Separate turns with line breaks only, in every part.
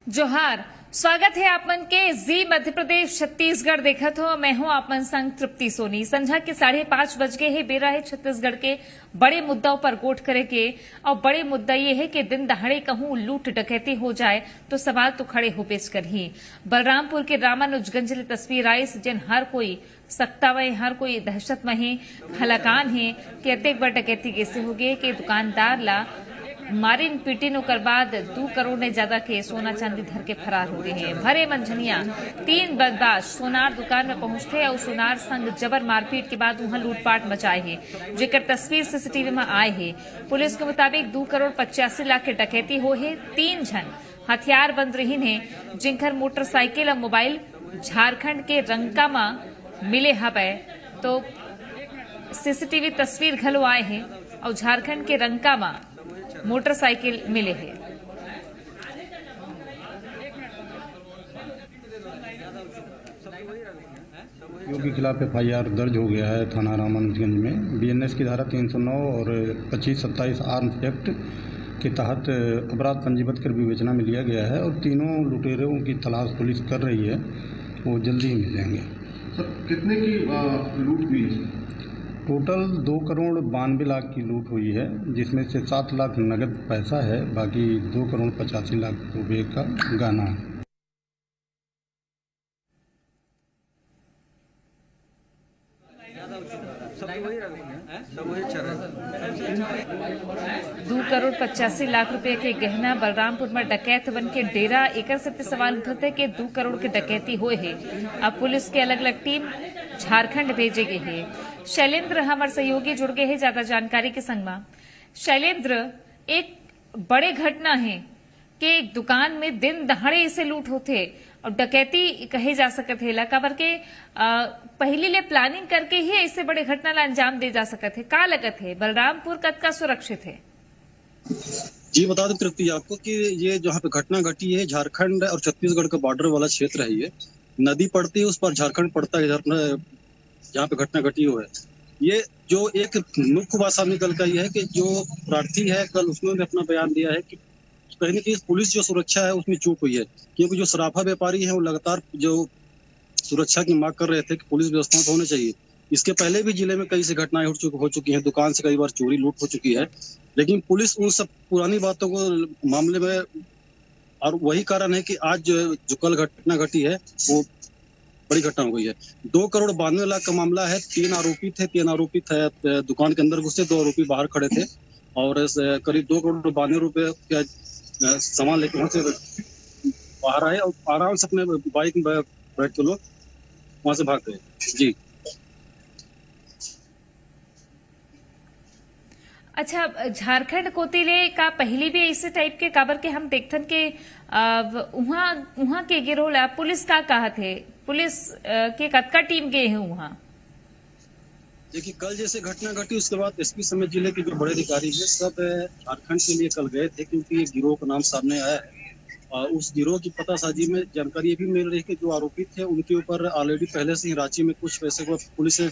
जोहार, स्वागत है आपमन के जी मध्य प्रदेश छत्तीसगढ़ देखत हो। मैं हूं आपमन संग तृप्ति सोनी। संझा के 5:30 बज गए है। बेरा है छत्तीसगढ़ के बड़े मुद्दाओं पर गोठ करे के। और बड़े मुद्दा ये है कि दिन दहाड़े कहूं लूट डकैती हो जाए तो सवाल तो खड़े हो पेश कर ही। बलरामपुर के रामानुजगंज ले तस्वीर आई जिन हर कोई सकता वही हर कोई दहशत में है, हलाकान है कि अतेक बड़ डकैती कैसे हो गए कि दुकानदार ला मारिन पीटिन ओकर बाद 2 करोड़ ने ज्यादा के सोना चांदी धर के फरार हो गए हैं। भरे मंझनिया 3 बदमाश सोनार दुकान में पहुंचते और सोनार संग जबर मारपीट के बाद वहां लूटपाट मचाए है, जेकर तस्वीर सीसीटीवी में आए है। पुलिस के मुताबिक 2 करोड़ 85 लाख के डकैती हो है। 3 जन हथियार बंद रही है, जिनकर मोटरसाइकिल और मोबाइल झारखंड के रंका में मिले हवे। तो सीसीटीवी तस्वीर घलो आए हैं और झारखंड के रंका में मोटरसाइकिल मिले हैं।
के खिलाफ एफआईआर दर्ज हो गया है थाना रामानुजगंज में। बीएनएस की धारा 309 और 2527 आर्म्स एक्ट के तहत अपराध पंजीबद्ध कर विवेचना में लिया गया है और तीनों लुटेरों की तलाश पुलिस कर रही है, वो जल्दी ही मिल जाएंगे।
सर, कितने की लूट हुई है?
टोटल 2 करोड़ 92 लाख की लूट हुई है, जिसमें से 7 लाख नगद पैसा है, बाकी 2 करोड़ 85 लाख रुपये का गहना है।
दो करोड़ 85 लाख रुपए के गहना बलरामपुर में डकैत बन के डेरा। एक सवाल उठते है कि 2 करोड़ के डकैती हुए है। अब पुलिस के अलग अलग टीम झारखंड भेजे गए है। शैलेंद्र हमारे सहयोगी जुड़ गए हैं ज्यादा जानकारी के संग में। शैलेंद्र, एक बड़े घटना है कि एक दुकान में दिन दहाड़े इसे लूट होते और डकैती कहे जा सकते है। काबर के पहली ले प्लानिंग करके ही ऐसे बड़े घटना ला अंजाम दे जा सकते है। का लगत है बलरामपुर कतका सुरक्षित है?
जी बता दें तृप्ति आपको कि ये जहाँ पे घटना घटी है झारखंड और छत्तीसगढ़ का बॉर्डर वाला क्षेत्र है। ये नदी पड़ती है, उस पर झारखंड पड़ता है। जहाँ पे घटना घटी हुई है, ये जो एक मुख्य बात सामने निकल का ये है कि जो प्रार्थी है कल उसने भी अपना बयान दिया है कि कहीं ना कहीं पुलिस जो सुरक्षा है उसमें चूक हुई है, क्योंकि जो सराफा व्यापारी है वो लगातार जो सुरक्षा की मांग कर रहे थे कि पुलिस व्यवस्था तो होनी चाहिए। इसके पहले भी जिले में कई से घटनाएं हो चुकी हैं, दुकान से कई बार चोरी लूट हो चुकी है, लेकिन पुलिस उन सब पुरानी बातों को मामले में, और वही कारण है कि आज जो कल घटना घटी है वो बड़ी घटना हो गई है। 2 करोड़ 92 लाख का मामला है। 3 आरोपी थे, 3 आरोपी थे दुकान के अंदर घुसे, 2 आरोपी बाहर खड़े थे और करीब 2 करोड़ 92 रुपए का सामान लेकर वहां से बाहर आए और आराम से अपने बाइक में बैठ के लोग वहां से भाग गए। जी
अच्छा, झारखंड कोतिले का पहली भी ऐसे टाइप के काबर के हम देखथन के वहाँ के गिरोह ला पुलिस का कहा थे, पुलिस के कतका टीम गए हैं वहाँ?
देखिए, कल जैसे घटना घटी उसके बाद एसपी समेत जिले के जो बड़े अधिकारी हैं सब झारखंड के लिए कल गए थे, क्योंकि ये गिरोह का नाम सामने आया है। उस गिरोह की पतासाजी में जानकारी ये भी मिल रही है कि जो आरोपी थे उनके ऊपर ऑलरेडी पहले से ही रांची में कुछ पैसे को पुलिस ने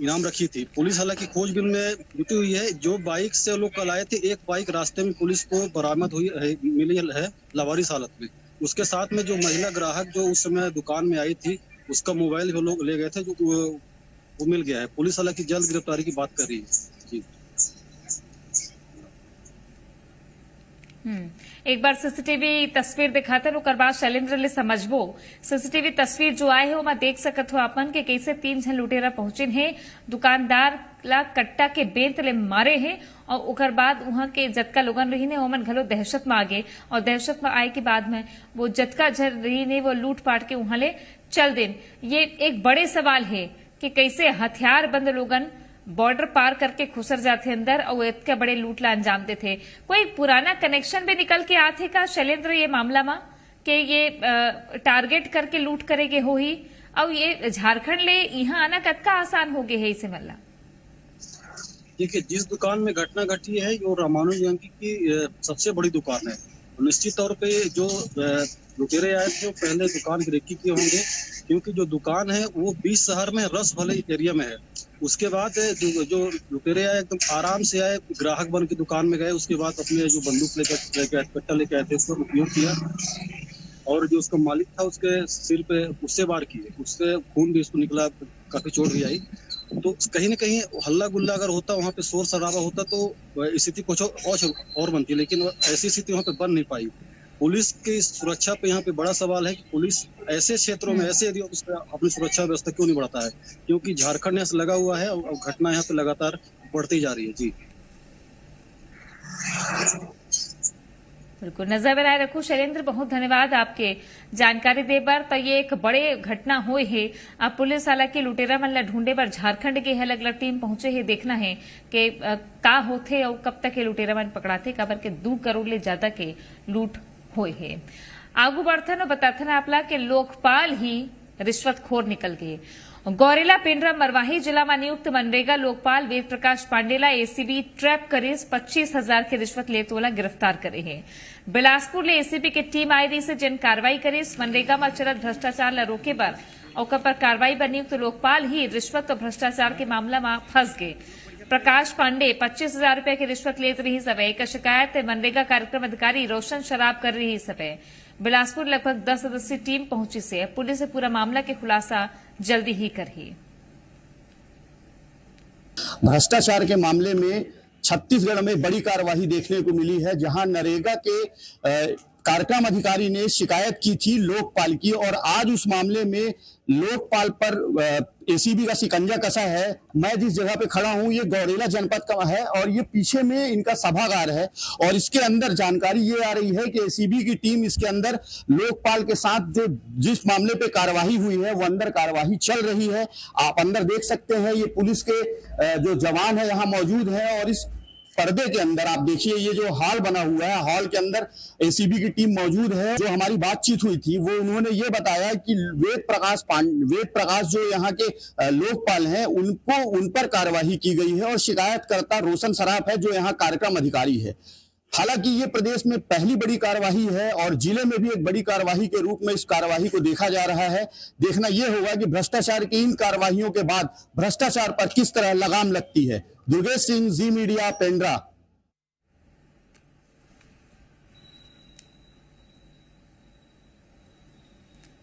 इनाम रखी थी। पुलिस हालांकि खोजबीन में जुटी हुई है। जो बाइक से लोग कल आए थे, एक बाइक रास्ते में पुलिस को बरामद हुई है, मिली है लावारिस हालत में। उसके साथ में जो महिला ग्राहक जो उस समय दुकान में आई थी, उसका मोबाइल वो लोग ले गए थे, जो वो मिल गया है। पुलिस हालांकि जल्द गिरफ्तारी की बात कर रही है। जी
एक बार सीसीटीवी तस्वीर दिखाते ओकर बाद शैलेंद्र ले समझबो। सीसीटीवी तस्वीर जो आए हो मैं देख सकत हो अपन के कैसे 3 जन लुटेरा पहुंचे हैं, दुकानदार ला कट्टा के बेंत ले मारे हैं और ओकर बाद वहां के जतका लोगन रही ने ओमन घलो दहशत में आ गए और दहशत में आए के बाद में वो जतका झर रही ने वो लूट पाट के वहां ले चल देन। ये एक बड़े सवाल है कि कैसे हथियार बंद लोगन बॉर्डर पार करके खुसर जाते अंदर और इतने बड़े लूट ला अंजाम देते। कोई पुराना कनेक्शन भी निकल के आते का शैलेंद्र ये मामला में कि ये टारगेट करके लूट करेगे हो ही, और ये झारखंड ले यहाँ आना कतका आसान हो गए है इसे मल्ला?
देखिए, जिस दुकान में घटना घटी है वो रामानुजगंज की सबसे बड़ी दुकान है। निश्चित तौर पे जो लुटेरे आए थे वो पहले दुकान की रेकी किए होंगे, क्योंकि जो दुकान है वो 20 शहर में रस भले एरिया में है। उसके बाद जो लुटेरे आए एकदम आराम से आए, ग्राहक बन के दुकान में गए, उसके बाद अपने जो बंदूक लेकर कट्टा लेके आए थे उसका उपयोग किया और जो उसका मालिक था उसके सिर पे उससे वार किए, उससे खून भी उसको निकला, काफी चोट भी आई। तो कहीं ना कहीं हल्ला गुल्ला अगर होता, वहाँ पे शोर शराबा होता तो स्थिति कुछ और बनती, लेकिन ऐसी स्थिति वहाँ पे बन नहीं पाई। पुलिस की सुरक्षा पे यहाँ पे बड़ा सवाल है कि पुलिस ऐसे क्षेत्रों में ऐसे यदि अपनी सुरक्षा व्यवस्था क्यों नहीं बढ़ाता है, क्योंकि झारखंड यहाँ से लगा हुआ है और घटना यहाँ पे लगातार बढ़ती जा रही है। जी
बिल्कुल, नजर बनाए रखो शैलेंद्र, बहुत धन्यवाद आपके जानकारी दे बर। तो ये एक बड़े घटना हुए है। अब पुलिस हालांकि लुटेरा मन ला ढूंढे बर झारखंड के अलग अलग टीम पहुंचे है। देखना है कि का होथे और कब तक ये लुटेरा मन पकड़ाथे, काबर के 2 करोड़ ले ज्यादा के लूट हुए है। आगू बढ़थन और बताथन आपला के लोकपाल ही रिश्वतखोर निकल गए। गौरेला पेंड्रा मरवाही जिला में नियुक्त मनरेगा लोकपाल वेद प्रकाश पांडेला एसीबी ट्रैप करीस 25,000 की रिश्वत लेते वाला गिरफ्तार करे है। बिलासपुर ले एसीबी की टीम आई रही से जिन कार्रवाई करीस मनरेगा में चलत भ्रष्टाचार ला रोके बर और पर कार्रवाई बर नियुक्त लोकपाल ही रिश्वत और भ्रष्टाचार के मामला में फंस गए। प्रकाश पांडे 25,000 रुपए की रिश्वत लेते रही सबे। एक शिकायत मनरेगा कार्यक्रम अधिकारी रोशन शराब कर रही सबे। बिलासपुर लगभग 10 सदस्यीय टीम पहुंची से पुलिस से पूरा मामला के खुलासा जल्दी ही करी।
भ्रष्टाचार के मामले में छत्तीसगढ़ में बड़ी कार्रवाई देखने को मिली है, जहां नरेगा के कार्यक्रम अधिकारी ने शिकायत की थी लोकपाल की, और आज उस मामले में लोकपाल पर एसीबी का शिकंजा कसा है। मैं जिस जगह पे खड़ा हूं ये गौरेला जनपद का है और ये पीछे में इनका सभागार है, और इसके अंदर जानकारी ये आ रही है कि एसीबी की टीम इसके अंदर लोकपाल के साथ जो जिस मामले पे कार्रवाई हुई है वो अंदर कार्रवाई चल रही है। आप अंदर देख सकते हैं, ये पुलिस के जो जवान है यहाँ मौजूद है, और इस पर्दे के अंदर आप देखिए ये जो हॉल बना हुआ है, हॉल के अंदर एसीबी की टीम मौजूद है। जो हमारी बातचीत हुई थी वो उन्होंने ये बताया कि वेद प्रकाश जो यहाँ के लोकपाल हैं उन पर कार्रवाई की गई है, और शिकायतकर्ता रोशन सराफ है जो यहाँ कार्यक्रम अधिकारी है। हालांकि ये प्रदेश में पहली बड़ी कार्रवाई है और जिले में भी एक बड़ी कार्रवाई के रूप में इस कार्रवाई को देखा जा रहा है। देखना यह होगा कि भ्रष्टाचार की इन कार्रवाइयों के बाद भ्रष्टाचार पर किस तरह लगाम लगती है। दुर्गेश सिंह, जी मीडिया, पेंड्रा।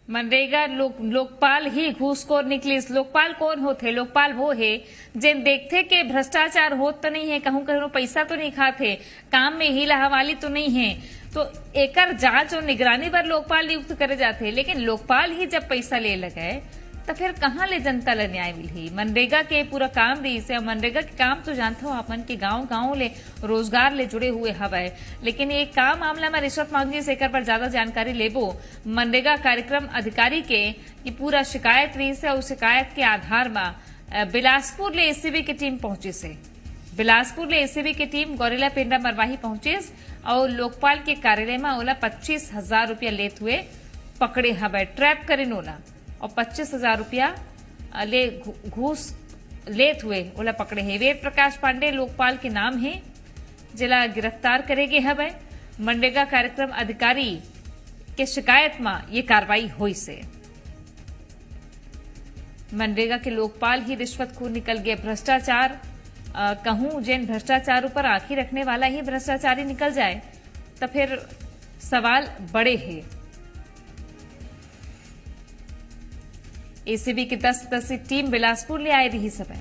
मनरेगा लोकपाल ही घूसखोर निकली। लोकपाल कौन होते? लोकपाल वो है जिन देखते के भ्रष्टाचार होत तो नहीं है, कहूं कहूं पैसा तो नहीं खाते, काम में ही हवाली तो नहीं है, तो एकर जांच और निगरानी पर लोकपाल नियुक्त करे जाते। लेकिन लोकपाल ही जब पैसा ले लगे तो फिर कहाँ ले जनता ले न्याय मिली? मनरेगा के पूरा काम रही से, मनरेगा के काम तो जानते हो अपन के गांव ले रोजगार ले जुड़े हुए हवा, लेकिन ये काम मामला में रिश्वत मांगी से एकर पर ज्यादा जानकारी लेबो मनरेगा कार्यक्रम अधिकारी के ये पूरा शिकायत रही से, उस शिकायत के आधार में बिलासपुर ले एसीबी की टीम पहुंची से। बिलासपुर ले एसीबी की टीम गौरेला पेंड्रा मरवाही पहुंचे और लोकपाल के कार्यालय में ओला 25,000 रुपया लेते हुए पकड़े हवा, ट्रैप करे नोला, और 25,000 रुपया ले घूस लेते हुए ओला पकड़े है। वेद प्रकाश पांडे लोकपाल के नाम है, जिला गिरफ्तार करेगे हवे। मनरेगा कार्यक्रम अधिकारी के शिकायत में ये कार्रवाई हुई से मनरेगा के लोकपाल ही रिश्वतखोर निकल गए। भ्रष्टाचार कहूं जिन भ्रष्टाचारों पर आंखें रखने वाला ही भ्रष्टाचारी निकल जाए तो फिर सवाल बड़े हैं। एसीबी की 10 सदस्यीय टीम बिलासपुर ले आई रही सब।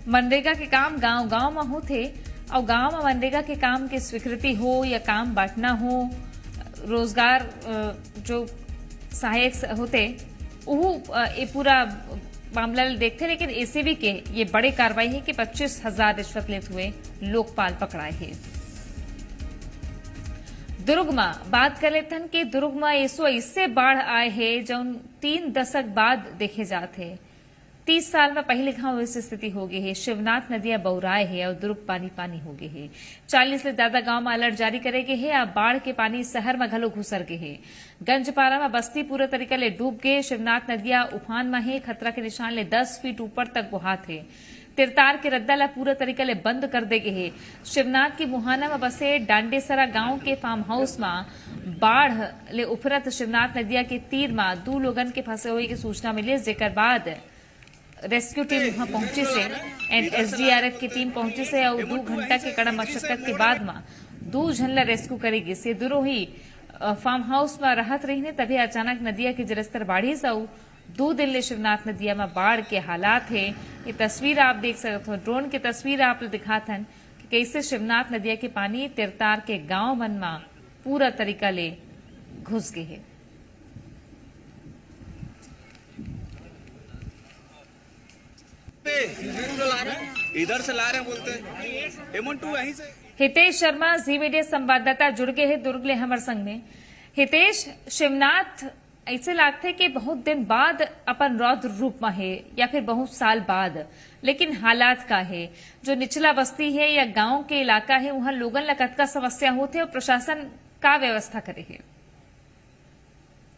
मनरेगा के काम गांव में होते और गांव में मनरेगा के काम की स्वीकृति हो या काम बांटना हो, रोजगार जो सहायक होते वो ये पूरा मामला देखते। लेकिन एसीबी के ये बड़े कार्रवाई है कि 25,000 रिश्वत लेते हुए लोकपाल पकड़ाए हैं। दुर्ग में बात कर लेते हैं कि दुर्ग में इससे बाढ़ आए हैं जो 3 दशक बाद देखे जाते। 30 साल में पहले गांव ऐसी स्थिति हो गई है। शिवनाथ नदियां बौराए है और दुर्ग पानी पानी हो गए है। 40 से ज्यादा गांव में अलर्ट जारी करे गए है। अब बाढ़ के पानी शहर में घलो घुसर गए है। गंजपारा में बस्ती पूरे तरीके ले डूब गए। शिवनाथ नदियां उफान में है, खतरा के निशान ले 10 फीट ऊपर तक बहात है। तिरतार के रद्दा ला पूरा तरीके ले बंद कर दे गए है। शिवनाथ की मुहाना में बसे डांडेसरा गांव के फार्म हाउस में बाढ़ ले उफरत शिवनाथ नदिया के तीर में 2 लोगन के फंसे हुए की सूचना मिली, जेकर बाद रेस्क्यू टीम वहां पहुंचे से एंड एसडीआरएफ की टीम पहुंचे से और 2 घंटा के कड़ा मशक्कत के बाद में 2 झन ला रेस्क्यू करेगी से दूरों ही फार्म हाउस में राहत रही ने तभी अचानक नदिया के जलस्तर बाढ़ी जाऊ 2 दिन ले शिवनाथ नदिया में बाढ़ के हालात है। ये तस्वीर आप देख सकते हो, ड्रोन की तस्वीर आप दिखाथन कि कैसे शिवनाथ नदिया के पानी तिरतार के गांव मन में पूरा तरीका ले घुस गए है।
इधर से ला रहे हैं बोलते हैं M12 यहीं से।
हितेश शर्मा जी मीडिया संवाददाता जुड़ गए हैं दुर्ग ले हमारे संग में। हितेश, शिवनाथ ऐसे लगते कि बहुत दिन बाद अपन रौद्र रूप में है या फिर बहुत साल बाद, लेकिन हालात का है जो निचला बस्ती है या गांव के इलाका है वहां लोगन लगत का समस्या होते और प्रशासन का व्यवस्था करे है।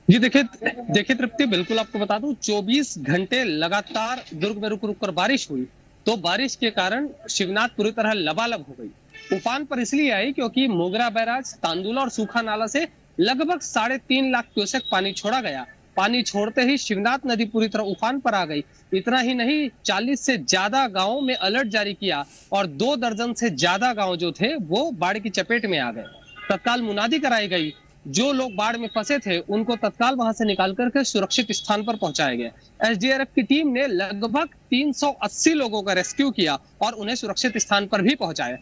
जी देखिए तृप्ति, बिल्कुल आपको बता दूं 24 घंटे लगातार दुर्ग में रुक रुक कर बारिश हुई, तो बारिश के कारण शिवनाथ पूरी तरह लबालब हो गई। उफान पर इसलिए आई क्योंकि मोगरा बैराज, तांदुला और सूखा नाला से लगभग 3.5 लाख क्यूसेक पानी छोड़ा गया। पानी छोड़ते ही शिवनाथ नदी पूरी तरह उफान पर आ गई। इतना ही नहीं, 40 से ज्यादा गांवों में अलर्ट जारी किया और 2 दर्जन से ज्यादा गांव जो थे वो बाढ़ की चपेट में आ गए। तत्काल मुनादी कराई गई, जो लोग बाढ़ में फंसे थे उनको तत्काल वहां से निकाल करके सुरक्षित स्थान पर पहुंचाया गया। एसडीआरएफ की टीम ने लगभग 380 लोगों का रेस्क्यू किया और उन्हें सुरक्षित स्थान पर भी पहुंचाया।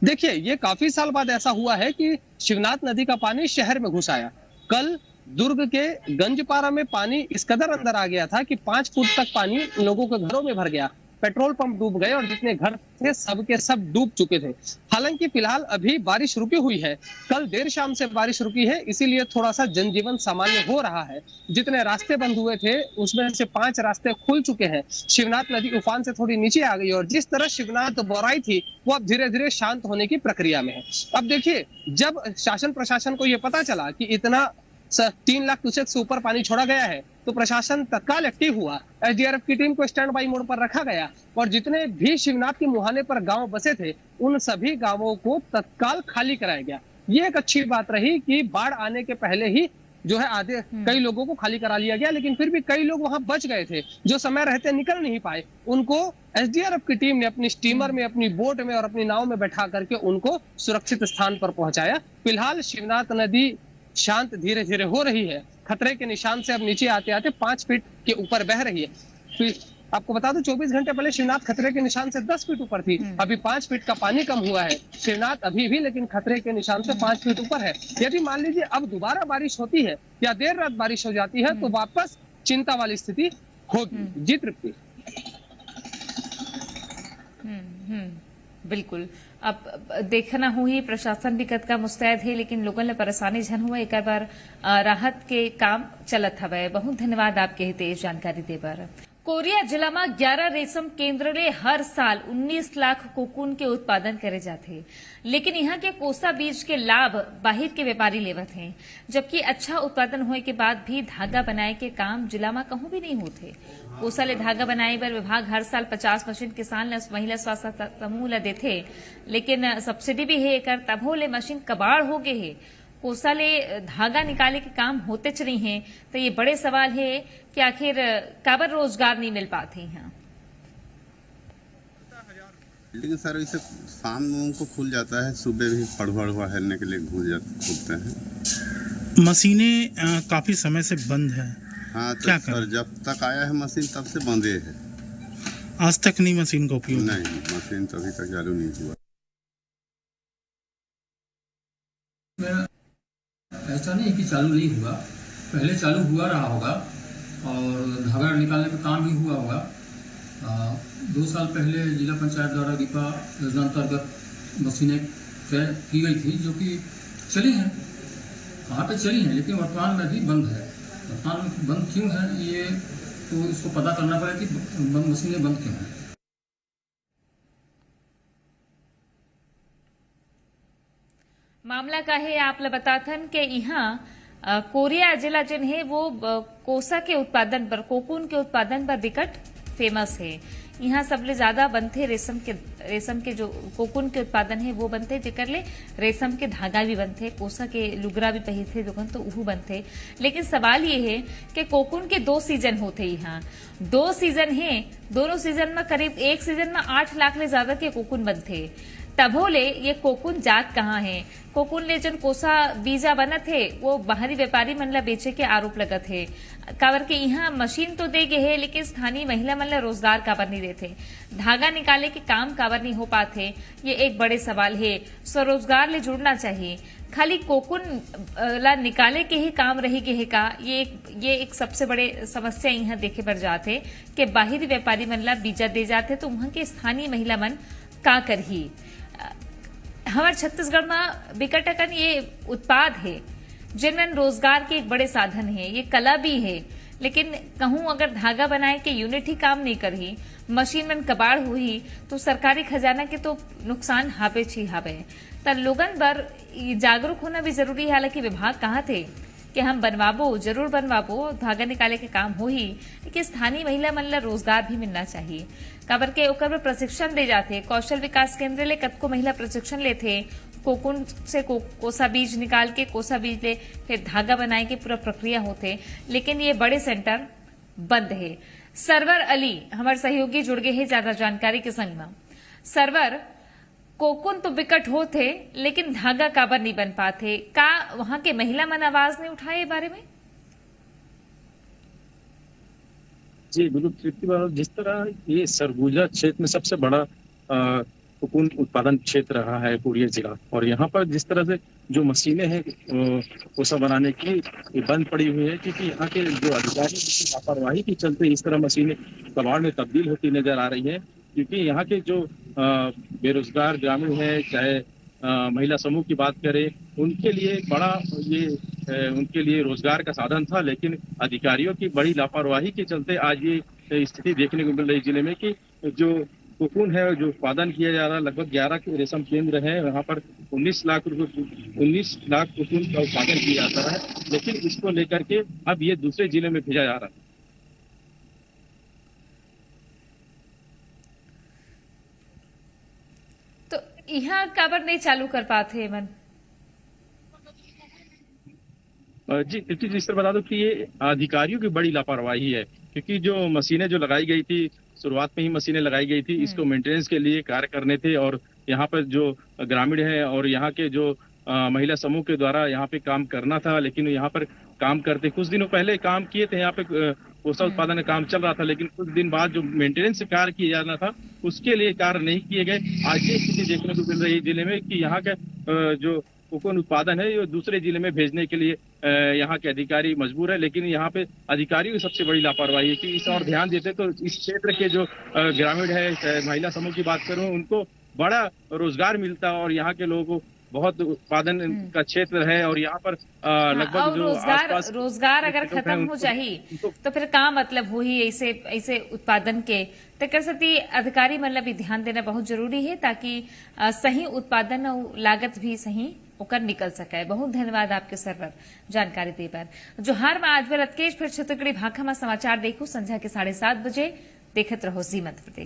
देखिए, ये काफी साल बाद ऐसा हुआ है कि शिवनाथ नदी का पानी शहर में घुस आया। कल दुर्ग के गंजपारा में पानी इस कदर अंदर आ गया था कि 5 फुट तक पानी लोगों के घरों में भर गया। पेट्रोल पंप डूब गए और जितने घर थे सबके सब डूब चुके थे। हालांकि फिलहाल अभी बारिश रुकी हुई है, कल देर शाम से बारिश रुकी है, इसीलिए थोड़ा सा जनजीवन सामान्य हो रहा है। जितने रास्ते बंद हुए थे उसमें से 5 रास्ते खुल चुके हैं। शिवनाथ नदी उफान से थोड़ी नीचे आ गई और जिस तरह शिवनाथ बोराई थी वो अब धीरे धीरे शांत होने की प्रक्रिया में है। अब देखिए, जब शासन प्रशासन को यह पता चला कि इतना 3 लाख क्यूसेक से ऊपर पानी छोड़ा गया है तो प्रशासन तत्काल एक्टिव हुआ। एसडीआरएफ की टीम को स्टैंड बाई मोड पर रखा गया और जितने भी शिवनाथ के मुहाने पर गांव बसे थे उन सभी गांवों को तत्काल खाली कराया गया। ये एक अच्छी बात रही कि बाढ़ आने के पहले ही जो है आधे कई लोगों को खाली करा लिया गया, लेकिन फिर भी कई लोग वहां बच गए थे जो समय रहते निकल नहीं पाए। उनको एसडीआरएफ की टीम ने अपनी स्टीमर में, अपनी बोट में और अपनी नाव में बैठा करके उनको सुरक्षित स्थान पर पहुंचाया। फिलहाल शिवनाथ नदी शांत धीरे धीरे हो रही है। खतरे के निशान से अब नीचे आते आते 5 फीट के ऊपर बह रही है। फिर आपको बता दूं 24 घंटे पहले शिवनाथ खतरे के निशान से 10 फीट ऊपर थी, अभी 5 फीट का पानी कम हुआ है। शिवनाथ अभी भी लेकिन खतरे के निशान से 5 फीट ऊपर है। यदि मान लीजिए अब दोबारा बारिश होती है या देर रात बारिश हो जाती है तो वापस चिंता वाली स्थिति होगी। जी तृप्ति।
बिल्कुल, अब देखना हुई प्रशासन भी कद का मुस्तैद है, लेकिन लोगों ने परेशानी झन हुआ एक बार राहत के काम चलत हवे। बहुत धन्यवाद आपके हितेश जानकारी दे बर। कोरिया जिला में 11 रेशम केंद्र ले हर साल 19 लाख कोकून के उत्पादन करे जाते, लेकिन यहाँ के कोसा बीज के लाभ बाहर के व्यापारी लेवत हैं, जबकि अच्छा उत्पादन होने के बाद भी धागा बनाए के काम जिला में कहूं भी नहीं होते। कोसा ले धागा बनाए बर विभाग हर साल 50 मशीन किसान ने महिला स्वास्थ्य समूह ला देते, लेकिन सब्सिडी भी है एक तभो ले मशीन कबाड़ हो गए है। कोसा ले धागा निकाले के काम होते च रही हैं, तो ये बड़े सवाल है कि आखिर काबर रोजगार नहीं मिल पाते यहाँ।
बिल्डिंग सर्विस शाम को खुल जाता है, सुबह भी पढ़वा हेलने के लिए खुलते हैं।
मशीनें काफी समय से बंद है।
हाँ, तो
क्या
सर जब तक आया है मशीन तब से बंदे है।
आज तक नहीं मशीन का उपयोग?
नहीं, मशीन तभी तक चालू नहीं हुआ।
ऐसा नहीं कि चालू नहीं हुआ, पहले चालू हुआ रहा होगा और धागा निकालने का काम भी हुआ होगा। 2 साल पहले जिला पंचायत द्वारा दीपा योजना अंतर्गत मशीनें की गई थी जो कि चली हैं, वहाँ पे चली हैं, लेकिन वर्तमान में भी बंद है। वर्तमान में बंद क्यों है ये तो इसको पता करना पड़ेगा कि मशीनें बंद क्यों हैं।
मामला का है आप लोग बताथन कि यहाँ कोरिया जिला जिन है वो कोसा के उत्पादन पर, कोकून के उत्पादन पर विकट फेमस है। यहाँ सबले ज्यादा बनते रेशम के जो कोकुन के उत्पादन है वो बनते, जेकर ले रेशम के धागा भी बनते, कोसा के लुगरा भी पहिरते दुकान तो उहू बनते। लेकिन सवाल ये है कि कोकुन के 2 सीजन होते यहाँ, 2 सीजन है, दोनों सीजन में करीब एक सीजन में 8 लाख ले ज्यादा के कोकुन बनते। तभो ले ये कोकुन जात कहाँ है? कोकुन ले जन कोसा बीजा बनत है वो बाहरी व्यापारी मन ला बेचे के आरोप लगत है। काबर के यहाँ मशीन तो दे गए है, लेकिन स्थानीय महिला मन ला रोजगार काबर नहीं देते, धागा निकाले के काम काबर नहीं हो पाते, ये एक बड़े सवाल है। स्वरोजगार ले जुड़ना चाहिए, खाली कोकुन ला निकाले के ही काम रही के है का? ये एक सबसे बड़े समस्या यहाँ देखे पर जाते कि बाहरी व्यापारी मन ला बीजा दे जाते तो वहां के स्थानीय महिला मन का करही। हमारे छत्तीसगढ़ में बिकटकन ये उत्पाद है जिनमें रोजगार के एक बड़े साधन है, ये कला भी है, लेकिन कहूं अगर धागा बनाए के यूनिट ही काम नहीं करही, मशीन में कबाड़ हुई तो सरकारी खजाना के तो नुकसान हावे छी हावे। त लोगन बर जागरूक होना भी जरूरी है। हालांकि विभाग कहा थे कि हम बनवाबो, जरूर बनवाबो, धागा निकाले के काम हो ही, लेकिन स्थानीय महिला मन ला रोजगार भी मिलना चाहिए। काबर के ओकर में प्रशिक्षण दे जाते, कौशल विकास केंद्र ले कतको महिला प्रशिक्षण लेते, कोकुन से कोसा बीज निकाल के कोसा बीज ले फिर धागा बनाए के पूरा प्रक्रिया होते, लेकिन ये बड़े सेंटर बंद है। सरवर अली हमारे सहयोगी जुड़ गए हैं ज्यादा जानकारी के संग में। सरवर, कोकुन तो बिकट होते लेकिन धागा काबर नहीं बन पाते, का वहां के महिला मन आवाज नहीं उठाए बारे में?
जी बिल्कुल तृप्ति, जिस तरह ये सरगुजा क्षेत्र में सबसे बड़ा कोकुन उत्पादन क्षेत्र रहा है पूर्वी जिला, और यहाँ पर जिस तरह से जो मशीनें हैं कोसा बनाने की ये बंद पड़ी हुई है, क्योंकि यहाँ के जो अधिकारी की लापरवाही के चलते इस तरह मशीनें कबाड़ में तब्दील होती नजर आ रही है। क्योंकि यहाँ के जो बेरोजगार ग्रामीण हैं, चाहे महिला समूह की बात करें, उनके लिए बड़ा ये उनके लिए रोजगार का साधन था, लेकिन अधिकारियों की बड़ी लापरवाही के चलते आज ये स्थिति देखने को मिल रही जिले में कि जो कोकुन है जो उत्पादन किया जा रहा है, लगभग 11 के रेशम केंद्र है, वहाँ पर 19 लाख कोकुन का उत्पादन किया जाता है, लेकिन इसको लेकर के अब ये दूसरे जिले में भेजा जा रहा है।
तो यहाँ काबर नहीं चालू कर पाते मन?
जी जिस तरह बता दो कि ये अधिकारियों की बड़ी लापरवाही है, क्योंकि जो मशीनें जो लगाई गई थी, शुरुआत में ही मशीनें लगाई गई थी, इसको मेंटेनेंस के लिए कार्य करने थे, और यहाँ पर जो ग्रामीण है और यहाँ के जो महिला समूह के द्वारा यहाँ पे काम करना था, लेकिन यहाँ पर काम करते कुछ दिनों पहले काम किए थे, यहाँ पे कोसा उत्पादन का काम चल रहा था, लेकिन कुछ दिन बाद जो मेंटेनेंस कार्य किया जाना था उसके लिए कार्य नहीं किए गए। आज ये स्थिति देखने को मिल रही है जिले में कि यहाँ का जो कोकुन उत्पादन है ये दूसरे जिले में भेजने के लिए यहाँ के अधिकारी मजबूर है, लेकिन यहाँ पे अधिकारियों की सबसे बड़ी लापरवाही है कि इस और ध्यान देते तो इस क्षेत्र के जो ग्रामीण है, महिला समूह की बात करूं, उनको बड़ा रोजगार मिलता, और यहाँ के लोगों को बहुत उत्पादन का क्षेत्र है, और यहाँ पर लगभग जो आसपास
रोजगार अगर खत्म हो जाए तो फिर का मतलब हो ही ऐसे उत्पादन के, तो कर सकती अधिकारी मतलब भी ध्यान देना बहुत जरूरी है ताकि सही उत्पादन और लागत भी सही होकर निकल सके। बहुत धन्यवाद आपके सरवर जानकारी दे पर। जोहार में आज रतकेश फिर छत्तीसगढ़ी भाषा में समाचार देखो संध्या के 7:30 बजे। देखते रहो जी मध्य प्रदेश।